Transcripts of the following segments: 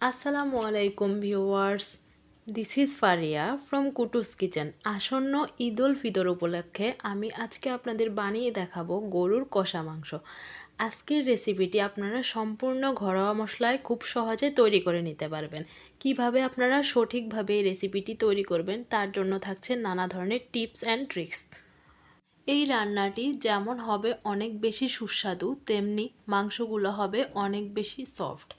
আসসালামু আলাইকুম viewers, this is Fariya from Kutus kitchen. আসন্ন ঈদ উল ফিতর উপলক্ষে আমি আজকে আপনাদের বানিয়ে দেখাবো গরুর কষা মাংস। আজকের রেসিপিটি আপনারা সম্পূর্ণ ঘরোয়া মশলায় খুব সহজে তৈরি করে নিতে পারবেন। কিভাবে আপনারা সঠিকভাবে এই রেসিপিটি তৈরি করবেন তার জন্য থাকছে নানা ধরনের টিপস অ্যান্ড ট্রিক্স। এই রান্নাটি যেমন হবে অনেক বেশি সুস্বাদু, তেমনি মাংসগুলো হবে অনেক বেশি সফট।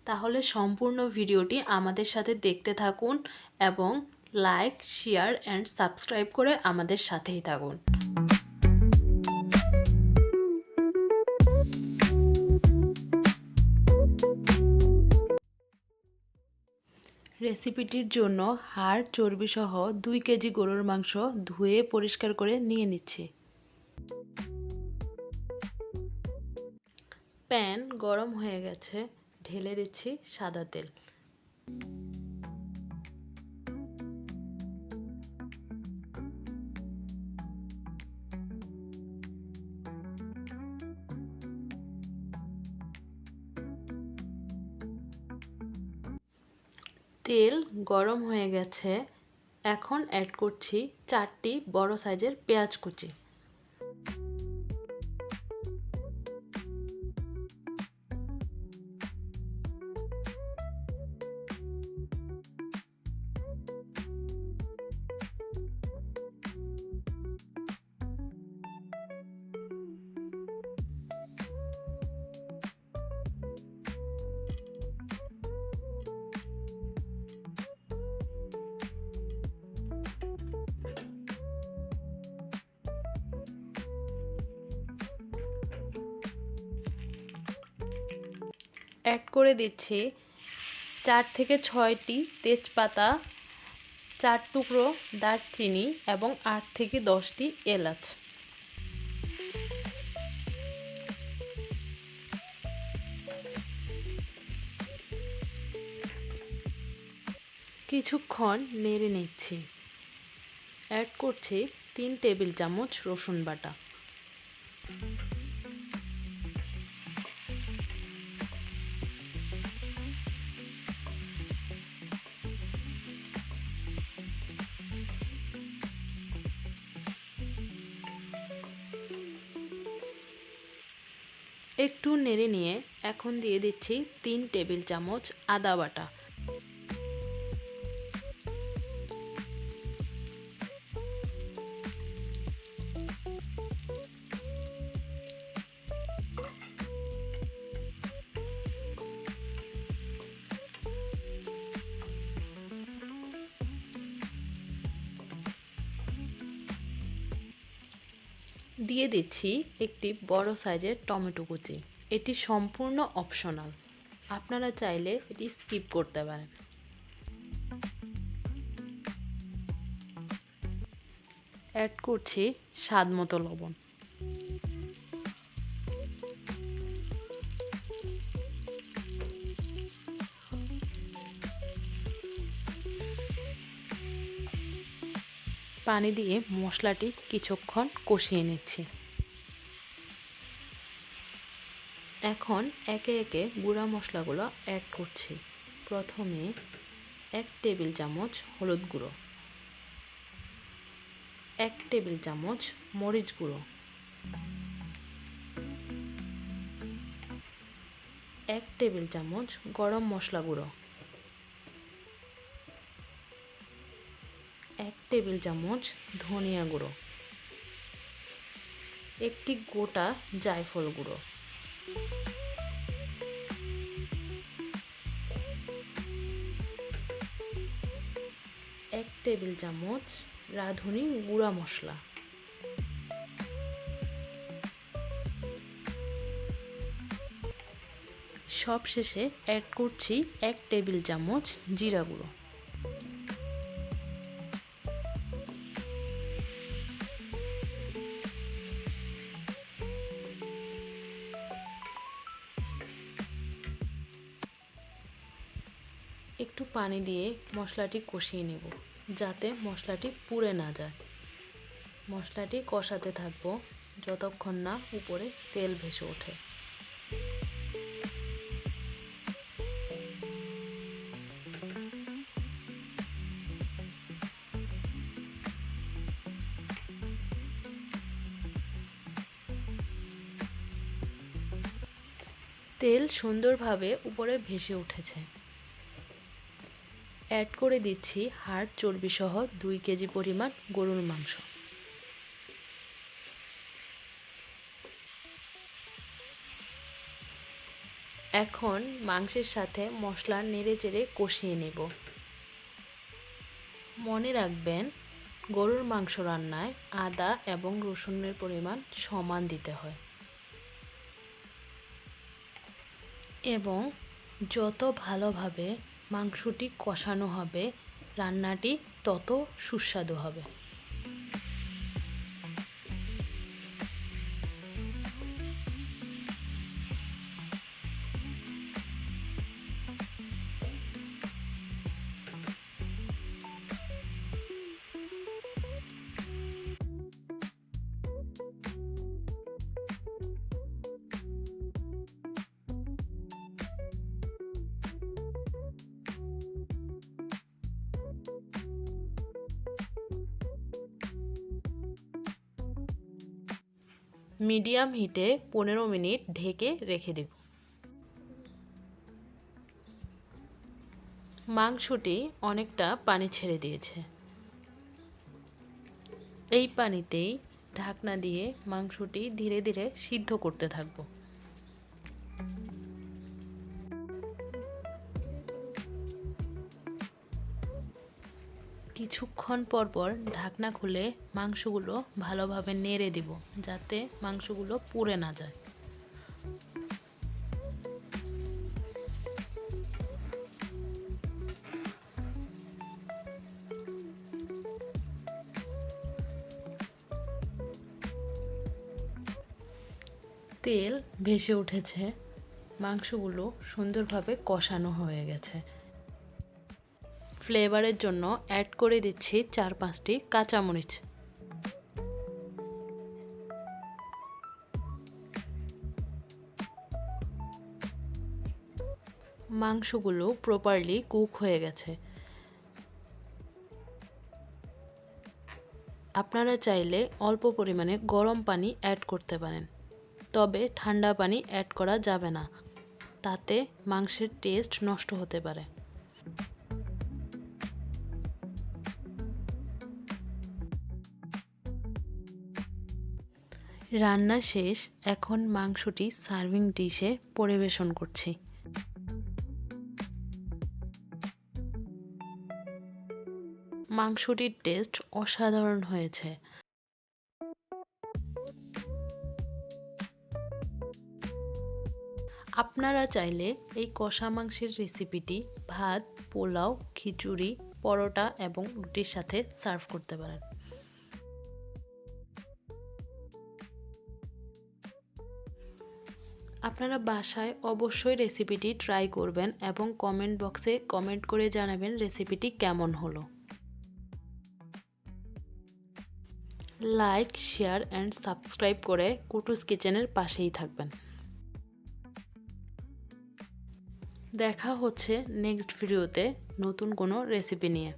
তাহলে সম্পূর্ণ ভিডিওটি আমাদের সাথে দেখতে থাকুন এবং লাইক, শেয়ার অ্যান্ড সাবস্ক্রাইব করে আমাদের সাথেই থাকুন। রেসিপিটির জন্য হাড় চর্বিসহ 2 কেজি গরুর মাংস ধুয়ে পরিষ্কার করে নিয়ে নিচ্ছি। প্যান গরম হয়ে গেছে, ঢেলে দিচ্ছি সাদা তেল। তেল গরম হয়ে গেছে, এখন অ্যাড করছি 4টি বড় সাইজের পেঁয়াজ কুচি। অ্যাড করে দিচ্ছি 4 থেকে 6টি তেজপাতা, 4 টুকরো দারচিনি এবং 8 থেকে 10টি এলাচ। কিছুক্ষণ নেড়ে নিচ্ছি। অ্যাড করছি 3 টেবিল চামচ রসুন বাটা। একটু নেড়ে নিয়ে এখন দিয়ে দিচ্ছি 3 টেবিল চামচ আদা বাটা। দিয়ে দিচ্ছি একটি বড় সাইজের টমেটো কুচি। এটি সম্পূর্ণ অপশনাল, আপনারা চাইলে এটি স্কিপ করতে পারেন। অ্যাড করছি স্বাদ মতো লবণ। পানি দিয়ে মশলাটি কিছুক্ষণ কষিয়ে নিচ্ছি। এখন একে একে গুঁড়া মশলাগুলো অ্যাড করছি। প্রথমে 1 টেবিল চামচ হলুদ গুঁড়ো, 1 টেবিল চামচ মরিচ গুঁড়ো, 1 টেবিল চামচ গরম মশলা গুঁড়ো, 1 টেবিল চামচ ধনিয়া গুঁড়ো, একটি গোটা জায়ফল গুঁড়ো, 1 টেবিল চামচ রাঁধুনি গুঁড়া মশলা, সবশেষে অ্যাড করছি 1 টেবিল চামচ জিরা গুঁড়ো। একটু পানি দিয়ে মশলাটি কষিয়ে নেব, যাতে মশলাটি পুড়ে না যায়। মশলাটি কষাতে থাকবো যতক্ষণ না উপরে তেল ভেসে ওঠে। তেল সুন্দরভাবে উপরে ভেসে উঠেছে। অ্যাড করে দিচ্ছি হাড় চর্বি সহ 2 কেজি পরিমাণ গরুর মাংস। এখন মাংসের সাথে মশলা নেড়েচেড়ে কষিয়ে নেব। মনে রাখবেন, গরুর মাংস রান্নায় আদা এবং রসুনের পরিমাণ সমান দিতে হয় এবং যত ভালোভাবে মাংসটি কষানো হবে রান্নাটি তত সুস্বাদু হবে। মিডিয়াম হিটে 15 মিনিট ঢেকে রেখে দেব। মাংসটি অনেকটা পানি ছেড়ে দিয়েছে। এই পানিতেই ঢাকনা দিয়ে মাংসটি ধীরে ধীরে সিদ্ধ করতে থাকব। কিছুক্ষণ পর পর ঢাকনা খুলে মাংসগুলো ভালোভাবে নেড়ে দিব, যাতে মাংসগুলো পুড়ে না যায়। তেল ভেসে উঠেছে, মাংসগুলো সুন্দরভাবে কষানো হয়ে গেছে। ফ্লেভারের জন্য অ্যাড করে দিচ্ছি 4-5টি কাঁচামরিচ। মাংসগুলো প্রপারলি কুক হয়ে গেছে। আপনারা চাইলে অল্প পরিমাণে গরম পানি অ্যাড করতে পারেন, তবে ঠান্ডা পানি অ্যাড করা যাবে না, তাতে মাংসের টেস্ট নষ্ট হতে পারে। রান্না শেষ, এখন মাংসটি সার্ভিং ডিশে পরিবেশন করছি। মাংসটির টেস্ট অসাধারণ হয়েছে। আপনারা চাইলে এই কষা মাংসের রেসিপিটি ভাত, পোলাও, খিচুড়ি, পরোটা এবং রুটির সাথে সার্ভ করতে পারেন। আপনারা বাসায় অবশ্যই রেসিপিটি ট্রাই করবেন এবং কমেন্ট বক্সে কমেন্ট করে জানাবেন রেসিপিটি কেমন হলো। লাইক, শেয়ার অ্যান্ড সাবস্ক্রাইব করে কুটুস কিচেনের পাশেই থাকবেন। দেখা হচ্ছে নেক্সট ভিডিওতে নতুন কোনো রেসিপি নিয়ে।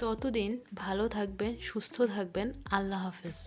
ততদিন ভালো থাকবেন, সুস্থ থাকবেন। আল্লাহ হাফেজ।